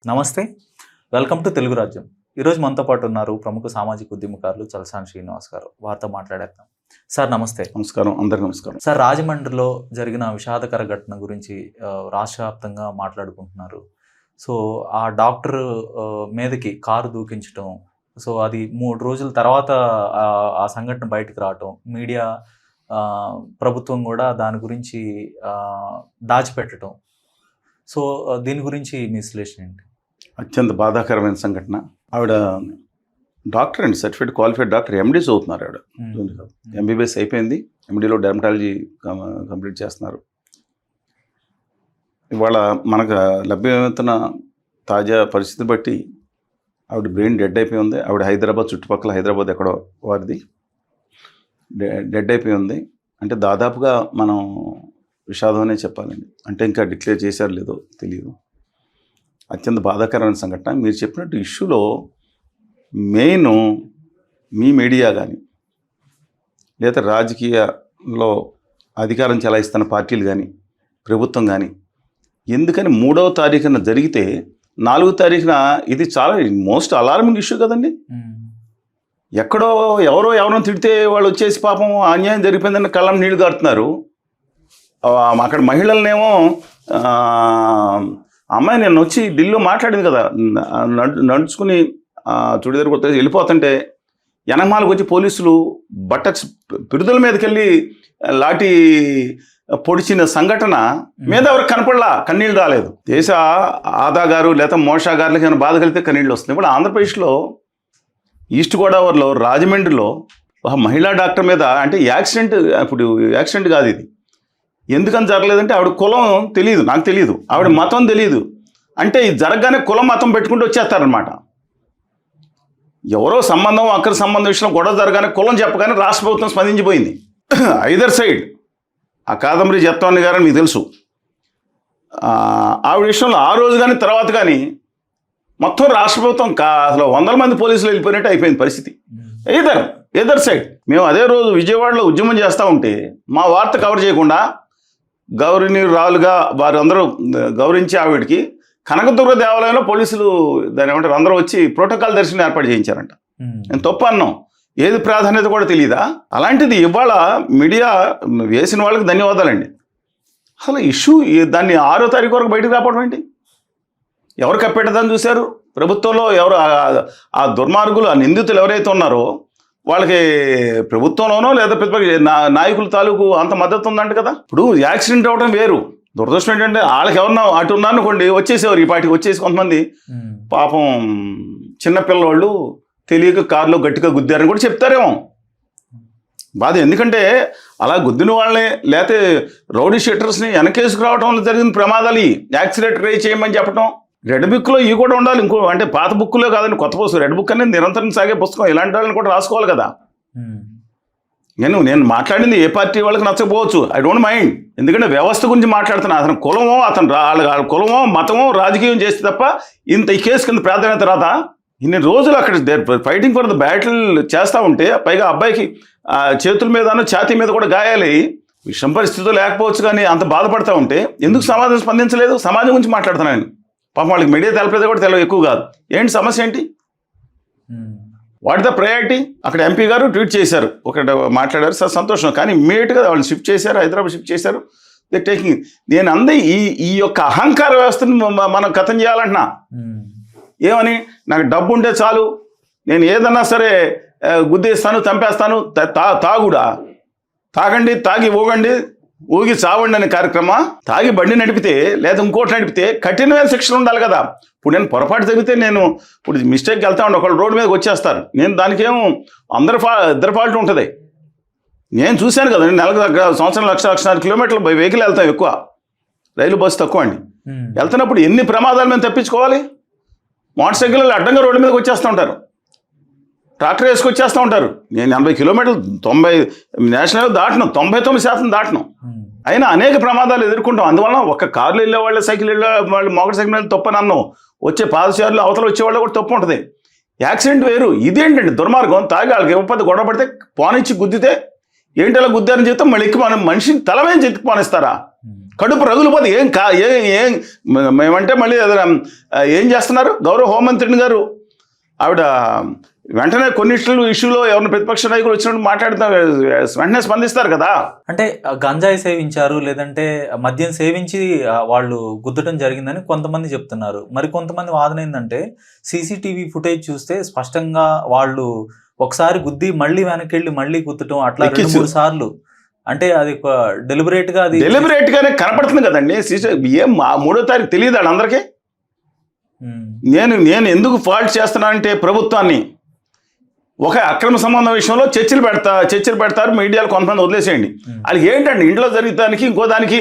నమస్తే. Welcome to Telugu రాజ్యం. ఈరోజు మనతో పాటు ఉన్నారు ప్రముఖ సామాజిక ఉద్యమకారులు చలసాని శ్రీనివాస్ గారు. వారితో మాట్లాడేద్దాం. సార్ నమస్తే. నమస్కారం, అందరికీ నమస్కారం. సార్, రాజమండ్రిలో జరిగిన విషాదకర ఘటన గురించి రాష్ట్ర వ్యాప్తంగా మాట్లాడుకుంటున్నారు. సో ఆ డాక్టర్ మీదకి కారు దూకించడం, సో అది 3 రోజుల తర్వాత ఆ సంఘటన బయటకు రావటం, మీడియా ప్రభుత్వం కూడా దాని గురించి దాచిపెట్టడం. సో దీని గురించి మీ విశ్లేషణ ఏంటి? అత్యంత బాధాకరమైన సంఘటన. ఆవిడ డాక్టర్ అండి, సర్టిఫైడ్ క్వాలిఫైడ్ డాక్టర్, ఎండీ చదువుతున్నారు ఆవిడ. ఎంబీబీఎస్ అయిపోయింది, ఎండీలో డెర్మటాలజీ కంప్లీట్ చేస్తున్నారు. ఇవాళ మనకు లభ్యమవుతున్న తాజా పరిస్థితి బట్టి ఆవిడ బ్రెయిన్ డెడ్ అయిపోయి ఉంది. ఆవిడ హైదరాబాద్, చుట్టుపక్కల హైదరాబాద్ ఎక్కడో వారిది, డెడ్ అయిపోయి ఉంది. అంటే దాదాపుగా మనం విషాదం అనే చెప్పాలండి. అంటే ఇంకా డిక్లేర్ చేశారు లేదో తెలియదు. అత్యంత బాధాకరమైన సంఘటన. మీరు చెప్పినట్టు ఇష్యూలో మెయిన్ మీ మీడియా కానీ, లేదా రాజకీయాల్లో అధికారం చెలాయిస్తున్న పార్టీలు కానీ, ప్రభుత్వం కానీ, ఎందుకని 3వ తారీఖున జరిగితే 4వ తారీఖున ఇది చాలా మోస్ట్ అలార్మింగ్ ఇష్యూ కదండి. ఎక్కడో ఎవరో తిడితే వాళ్ళు వచ్చేసి పాపం అన్యాయం జరిగిపోయిందని కళ్ళం నీళ్లు కారుతున్నారు. అక్కడ మహిళలనేమో అమ్మాయి నేను వచ్చి ఢిల్లీలో మాట్లాడింది కదా, నడుచుకుని చుడిదారు కొత్త వెళ్ళిపోతుంటే వెనకమాలకు వచ్చి పోలీసులు పిరుదల మీదకి వెళ్ళి లాఠీ పొడిచిన సంఘటన మీద ఎవరికి కనపడలా, కన్నీళ్ళు రాలేదు. దేశ ఆదా గారు లేదా మోషా గారులకి ఏమైనా బాధ కలిగితే కన్నీళ్ళు వస్తుంది. ఇప్పుడు ఆంధ్రప్రదేశ్లో ఈస్ట్ గోదావరిలో రాజమండ్రిలో ఒక మహిళా డాక్టర్ మీద, అంటే యాక్సిడెంట్ కాదు ఇది, ఎందుకని జరగలేదంటే ఆవిడ కులం తెలియదు, నాకు తెలియదు, ఆవిడ మతం తెలియదు. అంటే ఇది జరగగానే కులం మతం పెట్టుకుంటూ వచ్చేస్తారనమాట. ఎవరో సంబంధం అక్కడి సంబంధం విషయంలో గొడవ జరగానే కులం చెప్పగానే రాష్ట్ర ప్రభుత్వం స్పందించిపోయింది. ఐదర్ సైడ్ ఆ కాదంబరి జత్వాని గారని మీకు తెలుసు. ఆవిడ విషయంలో ఆ రోజు కానీ తర్వాత కానీ మొత్తం రాష్ట్ర ప్రభుత్వం అసలు 100 మంది పోలీసులు వెళ్ళిపోయినట్టు అయిపోయింది పరిస్థితి. Either side. మేము అదే రోజు విజయవాడలో ఉద్యమం చేస్తూ ఉంటే మా వార్త కవర్ చేయకుండా గౌరవనీయురాలుగా వారు అందరూ గౌరవించి ఆవిడకి కనకదుర్గ దేవాలయంలో పోలీసులు దాని ఏమంటారు అందరూ వచ్చి ప్రోటోకాల్ దర్శనం ఏర్పాటు చేయించారంట. నేను తప్పు అన్నాం, ఏది ప్రాధాన్యత కూడా తెలియదా? అలాంటిది ఇవాళ మీడియా వేసిన వాళ్ళకి ధన్యవాదాలండి. అసలు ఇష్యూ దాన్ని 6వ తారీఖు వరకు బయటకు రావడం ఏంటి? ఎవరు కప్పెట్టదని చూశారు ప్రభుత్వంలో? ఎవరు ఆ దుర్మార్గులు, ఆ నిందితులు ఎవరైతే ఉన్నారో వాళ్ళకి ప్రభుత్వంలోనో లేదా ప్రతిపక్ష నాయకుల తాలూకు అంత మద్దతు ఉందంట కదా. ఇప్పుడు యాక్సిడెంట్ అవ్వడం వేరు, దురదృష్టం ఏంటంటే వాళ్ళకి ఎవరన్నా అటు ఉన్నారనుకోండి వచ్చేసేవారు. ఈ పాటికి వచ్చేసి కొంతమంది పాపం చిన్నపిల్లవాళ్ళు తెలియక కారులో గట్టిగా గుద్దారని కూడా చెప్తారేమో. బాధ ఎందుకంటే అలా గుద్దిన వాళ్ళని లేకపోతే రౌడీ షీటర్స్ని వెనకేసుకు రావడం వల్ల జరిగిన ప్రమాదాలు, యాక్సిలేటర్ రేస్ చేయమని చెప్పడం. రెడ్ బుక్లో ఇవి కూడా ఉండాలి. ఇంకో అంటే పాత బుక్లో కాదండి, కొత్త పుస్తకం. రెడ్ బుక్ అనేది నిరంతరం సాగే పుస్తకం. ఇలాంటి వాళ్ళని కూడా రాసుకోవాలి కదా. నేను మాట్లాడింది ఏ పార్టీ వాళ్ళకి నచ్చకపోవచ్చు, ఐ డోంట్ మైండ్. ఎందుకంటే వ్యవస్థ గురించి మాట్లాడుతున్నా. అతను కులమో, వాళ్ళ కులమో మతమో రాజకీయం చేస్తే తప్ప ఇంత ఈ కేసు కింద ప్రాధాన్యత రాదా? ఇన్ని రోజులు అక్కడ ఫైటింగ్ ఫర్ ద బ్యాటిల్ చేస్తూ ఉంటే పైగా అబ్బాయికి చేతుల మీద ఛాతీ మీద కూడా గాయాలి. విషం పరిస్థితులు లేకపోవచ్చు, కానీ అంత బాధపడతా ఉంటే ఎందుకు సమాజం స్పందించలేదు? సమాజం గురించి మాట్లాడుతున్నాను. పాపం వాళ్ళకి మీడియా తెలపేది కూడా తెలియదు, ఎక్కువ కాదు. ఏంటి సమస్య ఏంటి? What the priority? అక్కడ ఎంపీ గారు ట్వీట్ చేశారు, ఒకటి మాట్లాడారు, సార్ సంతోషం. కానీ ఇమ్మీడియట్గా వాళ్ళు షిఫ్ట్ చేశారు, హైదరాబాద్ షిఫ్ట్ చేశారు. They taking. నేను అందే ఈ యొక్క అహంకార వ్యవస్థను మనం కథం చేయాలంటున్నా. ఏమని? నాకు డబ్బు ఉంటే చాలు, నేను ఏదన్నా సరే గుద్దేస్తాను, చంపేస్తాను. తాగుడా? తాగండి, తాగి ఊగండి, ఊగి చావండి అనే కార్యక్రమం. తాగి బండి నడిపితే లేదా ఇంకోటి నడిపితే కఠినమైన శిక్షలు ఉండాలి కదా. ఇప్పుడు నేను పొరపాటు జరిగితే నేను ఇప్పుడు మిస్టేక్కి వెళ్తా ఉండే ఒకళ్ళు రోడ్డు మీదకి వచ్చేస్తారు, నేను దానికేమో ఇద్దరు ఫాల్ట్ ఉంటుంది. నేను చూశాను కదా, నేను నెలకు సంవత్సరం 1,00,000-1,50,000 కిలోమీటర్లు వెహికల్ వెళ్తాం ఎక్కువ, రైలు బస్సు తక్కువ అండి. వెళ్తున్నప్పుడు ఎన్ని ప్రమాదాలు మేము తప్పించుకోవాలి? మోటార్ సైకిల్ అడ్డంగా రోడ్డు మీదకి వచ్చేస్తూ ఉంటారు, ట్రాక్టర్ వేసుకొచ్చేస్తూ ఉంటారు. నేను 80 కిలోమీటర్లు 90 నేషనల్ దాటను, 99% దాటను. అయినా అనేక ప్రమాదాలు ఎదుర్కొంటాం. అందువల్ల ఒక కార్లు వెళ్ళే వాళ్ళ, సైకిల్ వెళ్ళే వాళ్ళు, మోటార్ సైకిల్ వెళ్ళి తప్పని అన్నాం. వచ్చే పాదచారులు అవతల వచ్చేవాళ్ళు కూడా తప్పు ఉంటుంది. యాక్సిడెంట్ వేరు, ఇదేంటండి దుర్మార్గం. తాగి వాళ్ళకి ఇవ్వకపోతే గొడవ పడితే పోనిచ్చి గుద్దితే ఏంటి అలా గుద్దారని చెప్తే మళ్ళీ ఎక్కి మనం మనిషిని తలమే చెత్తికి పోనిస్తారా? కడుపు రగులిపోతే ఏం మేమంటే మళ్ళీ ఏం చేస్తున్నారు గౌరవ హోంమంత్రిని గారు ఆవిడ వెంటనే కొన్నిట్లు ఇష్యూలో ఎవరిని ప్రతిపక్ష నాయకులు వచ్చినట్టు మాట్లాడుతూ వెంటనే స్పందిస్తారు కదా. అంటే గంజాయి సేవించారు లేదంటే మద్యం సేవించి వాళ్ళు గుద్దటం జరిగిందని కొంతమంది చెప్తున్నారు. మరి కొంతమంది వాదన ఏంటంటే సీసీటీవీ ఫుటేజ్ చూస్తే స్పష్టంగా వాళ్ళు ఒకసారి గుద్ది మళ్ళీ వెనక్కి వెళ్ళి మళ్ళీ గుద్దటం అట్లా 2-3 సార్లు, అంటే అది డెలిబరేట్ గానే కనపడుతుంది కదండి. ఏం 3వ తారీఖు తెలియదు వాళ్ళందరికీ. నేను ఎందుకు ఫాల్ట్ చేస్తున్నానంటే ప్రభుత్వాన్ని ఒక అక్రమ సంబంధం విషయంలో చర్చలు పెడతారు మీడియాలో కొంతమంది వదిలేసేయండి. వాళ్ళకి ఏంటండి ఇంట్లో జరుగుతానికి ఇంకో దానికి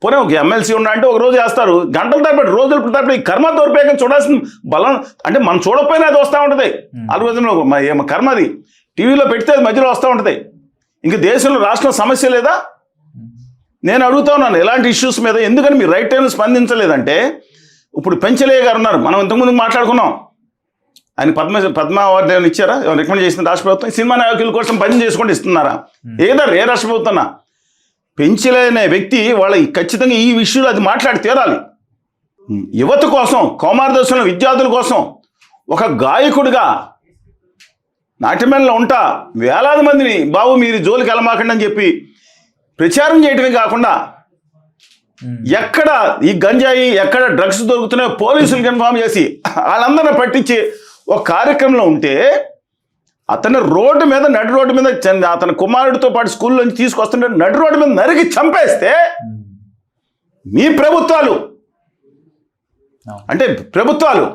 పోనీ ఒక ఎమ్మెల్సీ ఉన్నా అంటే ఒక రోజు వేస్తారు, గంటల తరబడి రోజుల తరబడి ఈ కర్మ దౌర్భాగ్యం చూడాల్సిన బలం అంటే మనం చూడకపోయినా అది వస్తూ ఉంటుంది. ఆలోచనలో కర్మ అది టీవీలో పెడితే అది మధ్యలో వస్తూ ఉంటుంది. ఇంక దేశంలో రాష్ట్రం సమస్య లేదా? నేను అడుగుతా ఉన్నాను ఎలాంటి ఇష్యూస్ మీద ఎందుకని మీరు రైట్ టైంలో స్పందించలేదంటే, ఇప్పుడు పెంచలయ్య గారు ఉన్నారు, మనం ఇంతకుముందు మాట్లాడుకున్నాం, ఆయన పద్మ అవార్డు ఏమైనా ఇచ్చారా? ఏమైనా రికమెండ్ చేసిన రాష్ట్ర ప్రభుత్వం? సినిమా నాయకుల కోసం పని చేసుకుంటూ ఇస్తున్నారా? ఏ రాష్ట్ర ప్రభుత్వం? పెంచలయ్య అనే వ్యక్తి వాళ్ళ ఖచ్చితంగా ఈ విషయంలో అది మాట్లాడి తీరాలి. యువత కోసం, కౌమార దశలో విద్యార్థుల కోసం ఒక గాయకుడిగా నాట్యమేళలో ఉంటా వేలాది మందిని బాబు మీరు జోలికి వెళ్ళమాకండి అని చెప్పి ప్రచారం చేయటమే కాకుండా ఎక్కడ ఈ గంజాయి ఎక్కడ డ్రగ్స్ దొరుకుతున్నాయో పోలీసులకు ఇన్ఫార్మ్ చేసి వాళ్ళందరినీ పట్టించి ఒక కార్యక్రమంలో ఉంటే అతను నడి రోడ్డు మీద అతని కుమారుడితో పాటు స్కూల్ నుంచి తీసుకొస్తుంటే నడి రోడ్డు మీద నరికి చంపేస్తే మీ ప్రభుత్వాలు అంటే ప్రభుత్వాలు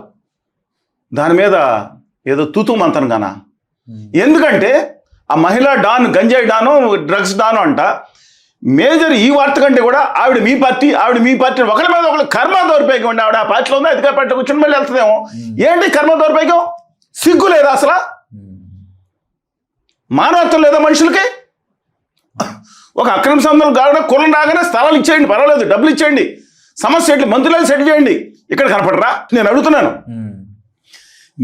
దాని మీద ఏదో తూతూ మంతను గానా? ఎందుకంటే ఆ మహిళా డాన్, గంజాయి డాను, డ్రగ్స్ డాను అంట మేజర్ ఈ వార్త కంటే కూడా ఆవిడ మీ పార్టీ ఒకరి మీద ఒకరు కర్మ దౌర్భాగ్యం అండి. ఆవిడ ఆ పార్టీలో ఉంది, అధికార పార్టీ కూర్చొని మళ్ళీ వెళ్తుందేమో. ఏంటి కర్మ దౌర్భాగ్యం? సిగ్గు లేదా అసలు? మానవత్వం లేదా మనుషులకి? ఒక అక్రమ సంబంధం కాకుండా కులం రాగానే స్థలాలు ఇచ్చేయండి, పర్వాలేదు, డబ్బులు ఇచ్చేయండి, సమస్య ఎట్లు మంత్రులను సెటిల్ చేయండి. ఇక్కడ కనపడరా? నేను అడుగుతున్నాను.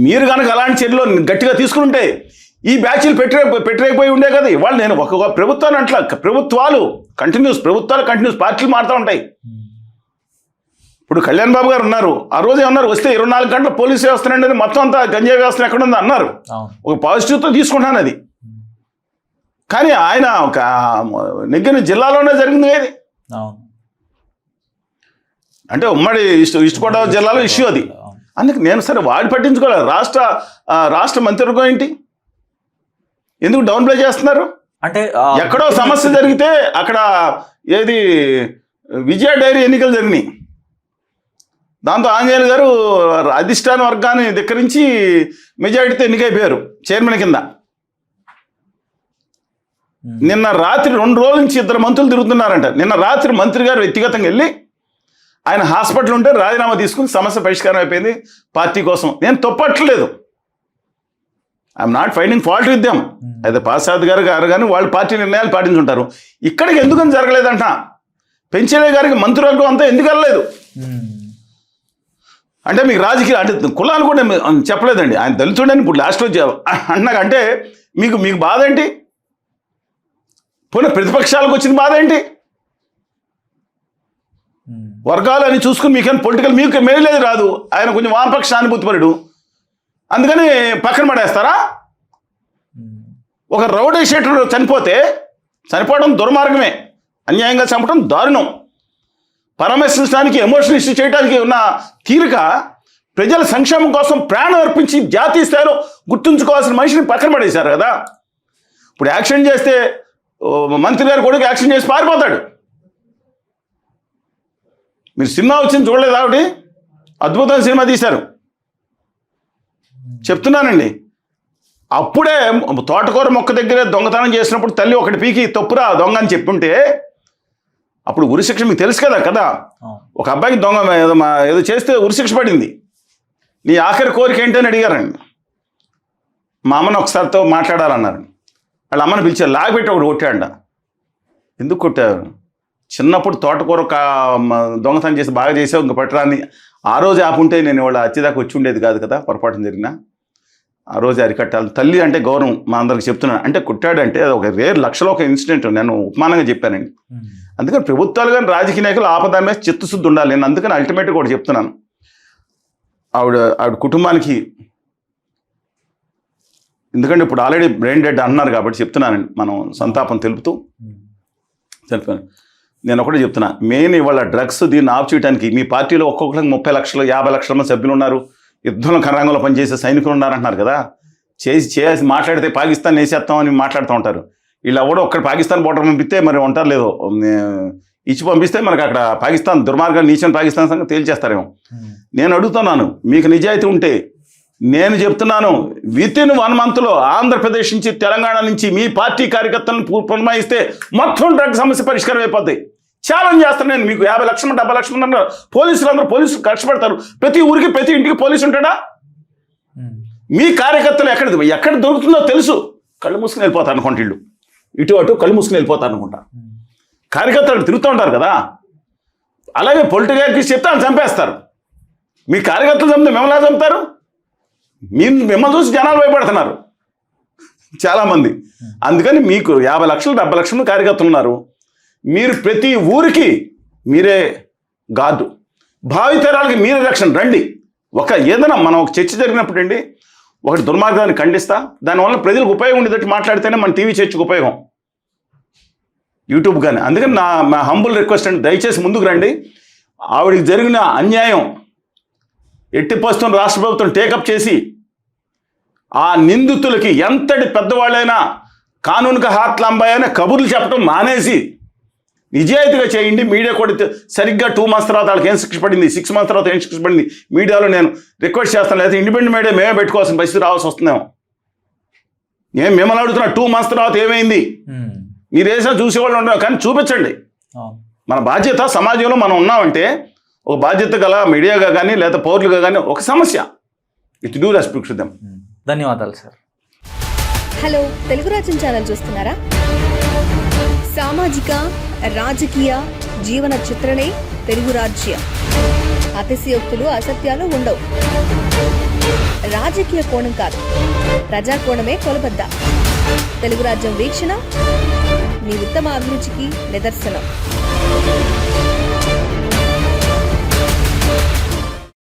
మీరు కనుక అలాంటి చర్యలు గట్టిగా తీసుకుంటే ఈ బ్యాచ్లు పెట్టలేకపోయి ఉండే కదా. వాళ్ళు నేను ఒక ప్రభుత్వాన్ని అట్లా ప్రభుత్వాలు కంటిన్యూస్ పార్టీలు మారుతూ ఉంటాయి. ఇప్పుడు కళ్యాణ్ బాబు గారు ఉన్నారు, ఆ రోజు ఏమన్నారు, వస్తే 24 గంటలు పోలీసు వ్యవస్థ అండి, మొత్తం అంతా గంజాయి వ్యవస్థ ఎక్కడ ఉందో అన్నారు. ఒక పాజిటివ్తో తీసుకుంటాను అది. కానీ ఆయన ఒక నెగ్గిన జిల్లాలోనే జరిగింది ఇది. అంటే ఉమ్మడి ఈస్ట్ గోదావరి జిల్లాలో ఇష్యూ అది. అందుకే నేను సరే వాడి పట్టించుకోలేదు. రాష్ట్ర మంత్రివర్గం ఏంటి, ఎందుకు డౌన్ ప్లే చేస్తున్నారు? అంటే ఎక్కడో సమస్య జరిగితే అక్కడ ఏది విజయ డైరీ ఎన్నికలు జరిగినాయి, దాంతో ఆంజనేయులు గారు అధిష్టాన వర్గాన్ని ధిక్కరించి మెజారిటీతో ఎన్నికైపోయారు చైర్మన్ కింద. నిన్న రాత్రి 2 రోజుల నుంచి 2 మంత్రులు తిరుగుతున్నారంట. నిన్న రాత్రి మంత్రి గారు వ్యక్తిగతంగా వెళ్ళి ఆయన హాస్పిటల్ ఉంటే రాజీనామా తీసుకుని సమస్య పరిష్కారం అయిపోయింది పార్టీ కోసం. నేను తప్పట్లేదు, I'm not finding fault with them. అయితే పాసాద్ గారు కానీ వాళ్ళు పార్టీ నిర్ణయాలు పాటించుంటారు. ఇక్కడికి ఎందుకని జరగలేదంట? పెంచలయ్య గారికి మంత్రివర్గం అంతా ఎందుకు వెళ్ళలేదు అంటే మీకు రాజకీయ అంటే కులాలు కూడా చెప్పలేదండి. ఆయన దళితుడని ఇప్పుడు లాస్ట్లో అంటున్నాక అంటే మీకు బాధ ఏంటి? పోనీ ప్రతిపక్షాలకు వచ్చిన బాధ ఏంటి? వర్గాలు అని చూసుకుని మీకేం పొలిటికల్ మీకు మేలేదు రాదు. ఆయన కొంచెం వామపక్ష సానుభూతిపరుడు, అందుకని పక్కన పడేస్తారా? ఒక రౌడీ షీటర్ చనిపోవడం దుర్మార్గమే, అన్యాయంగా చంపడం దారుణం. పరామర్శించడానికి ఎమోషన్ ఇష్యూ చేయడానికి ఉన్న తీరిక ప్రజల సంక్షేమం కోసం ప్రాణం అర్పించి జాతీయ స్థాయిలో గుర్తుంచుకోవాల్సిన మనిషిని పక్కన పడేశారు కదా. ఇప్పుడు యాక్షన్ చేస్తే మంత్రి గారు కొడుకు యాక్షన్ చేసి పారిపోతాడు. మీరు సినిమా వచ్చింది చూడలేదు? ఆవిడ అద్భుతమైన సినిమా తీశారు, చెప్తున్నానండి. అప్పుడే తోటకూర మొక్క దగ్గర దొంగతనం చేసినప్పుడు తల్లి ఒకటి పీకి తప్పురా దొంగ అని చెప్పుంటే అప్పుడు ఉరిశిక్ష మీకు తెలుసు కదా. ఒక అబ్బాయికి దొంగ ఏదో చేస్తే ఉరిశిక్ష పడింది. నీ ఆఖరి కోరిక ఏంటని అడిగారండి. మా అమ్మని ఒకసారితో మాట్లాడాలన్నారు. వాళ్ళ అమ్మని పిలిచారు, లాగబెట్టి ఒకటి కొట్టాడంట. ఎందుకు కొట్టారు? చిన్నప్పుడు తోటకూర దొంగతనం చేసి బాగా చేసావు, ఇంక పట్టరాని ఆ రోజు ఆపుంటే నేను వాళ్ళ అచ్చేదాకా వచ్చి ఉండేది కాదు కదా, పొరపాటున జరిగినా. ఆ రోజు అరికట్టాలి. తల్లి అంటే గౌరవం మా అందరికి చెప్తున్నాను. అంటే కొట్టాడంటే అది ఒక రేర్ లక్షలో ఒక ఇన్సిడెంట్, నేను ఉపమానంగా చెప్పానండి. అందుకని ప్రభుత్వాలు కానీ రాజకీయ నాయకులు ఆపద మీద చిత్తశుద్ధి ఉండాలి. నేను అందుకని అల్టిమేట్గా కూడా చెప్తున్నాను, ఆవిడ కుటుంబానికి, ఎందుకంటే ఇప్పుడు ఆల్రెడీ బ్రెయిన్ డెడ్ అన్నారు కాబట్టి చెప్తున్నానండి, మనం సంతాపం తెలుపుతూ చెప్పాను. నేను ఒకటే చెప్తున్నా, మెయిన్ ఇవాళ డ్రగ్స్ దీన్ని ఆఫ్ చేయడానికి మీ పార్టీలో ఒక్కొక్కరికి 30 లక్షలు 50 లక్షల మంది సభ్యులు ఉన్నారు, యుద్ధంలో కర్రాంగంలో పనిచేసే సైనికులు ఉన్నారంటున్నారు కదా. చేసి మాట్లాడితే పాకిస్తాన్ వేసేస్తామని మాట్లాడుతూ ఉంటారు. వీళ్ళు ఎవడో ఒక్కడ పాకిస్తాన్ బోర్డర్ పంపిస్తే మరి ఉంటారు లేదో ఇచ్చి పంపిస్తే మనకు అక్కడ పాకిస్తాన్ దుర్మార్గాలు నీచని పాకిస్తాన్ సంగతి తేల్చేస్తారేమో. నేను అడుగుతున్నాను, మీకు నిజాయితీ ఉంటే నేను చెప్తున్నాను, వితిన్ 1 మంత్లో ఆంధ్రప్రదేశ్ నుంచి తెలంగాణ నుంచి మీ పార్టీ కార్యకర్తలను పునమాయిస్తే మొత్తం డ్రగ్ సమస్య పరిష్కారం అయిపోద్ది. ఛాలెంజ్ చేస్తాను నేను. మీకు 50 లక్షలు 70 లక్షలు ఉన్నారు, పోలీసులు కష్టపడతారు. ప్రతి ఊరికి ప్రతి ఇంటికి పోలీసు ఉంటాడా? మీ కార్యకర్తలు ఎక్కడ దొరుకుతుందో తెలుసు, కళ్ళు మూసుకుని వెళ్ళిపోతారు అనుకుంటా. ఇళ్ళు ఇటు అటు కళ్ళు మూసుకుని వెళ్ళిపోతారు అనుకుంటా. కార్యకర్తలు తిరుగుతూ ఉంటారు కదా. అలాగే పొలిటికల్ చెప్తే వాళ్ళు చంపేస్తారు. మీ కార్యకర్తలు చంపితే మిమ్మల్ని చంపుతారు. మిమ్మల్ని చూసి జనాలు భయపడుతున్నారు చాలామంది. అందుకని మీకు 50 లక్షలు 70 లక్షల కార్యకర్తలు ఉన్నారు. మీరు ప్రతి ఊరికి మీరే గార్డు, భావితరాలకి మీరే రక్షణ. రండి, ఏదైనా మనం ఒక చర్చ జరిగినప్పుడు అండి, ఒకటి దుర్మార్గాన్ని ఖండిస్తా, దానివల్ల ప్రజలకు ఉపయోగం ఉండేటట్టు మాట్లాడితేనే మన టీవీ చర్చకు ఉపయోగం, యూట్యూబ్ కానీ. అందుకని నా హంబుల్ రిక్వెస్ట్ అండి, దయచేసి ముందుకు రండి. ఆవిడికి జరిగిన అన్యాయం ఎట్టి పరిస్థితుల్లో రాష్ట్ర ప్రభుత్వం టేకప్ చేసి ఆ నిందితులకి ఎంతటి పెద్దవాళ్ళైనా కానూనుక హాత్ లంబాయి అనే కబుర్లు చెప్పడం మానేసి నిజాయితీగా చేయండి. మీడియా కూడా సరిగ్గా 2 మంత్స్ తర్వాత వాళ్ళకి ఏం శిక్ష పడింది, 6 మంత్స్ తర్వాత ఏం శిక్ష పడింది మీడియాలో నేను రిక్వెస్ట్ చేస్తాను. లేదా ఇండిపెండెంట్ మీడియా మేమే పెట్టుకోవాల్సిన పరిస్థితి రావాల్సి వస్తుందేమో. మిమ్మల్ని అడుగుతున్నా, 2 మంత్స్ తర్వాత ఏమైంది? మీరు వేసినా చూసేవాళ్ళు ఉండవు, కానీ చూపించండి. మన బాధ్యత, సమాజంలో మనం ఉన్నామంటే ఒక బాధ్యత గల మీడియాగా కానీ లేదా పౌరులుగా కానీ ఒక సమస్య ఇట్ డూ రెస్పెక్ట్ దెమ్. ధన్యవాదాలు సార్. హలో, తెలుగు రాజ్యం ఛానల్ చూస్తున్నారా? సామాజిక రాజకీయ జీవన చిత్రణే తెలుగు రాజ్యం. అతిశయోక్తులు అసత్యాలు ఉండవు. రాజకీయ కోణం కాదు, ప్రజా కోణమే కొలబద్ద. తెలుగు రాజ్యం వీక్షణ మీ ఉత్తమ అభిరుచికి నిదర్శనం.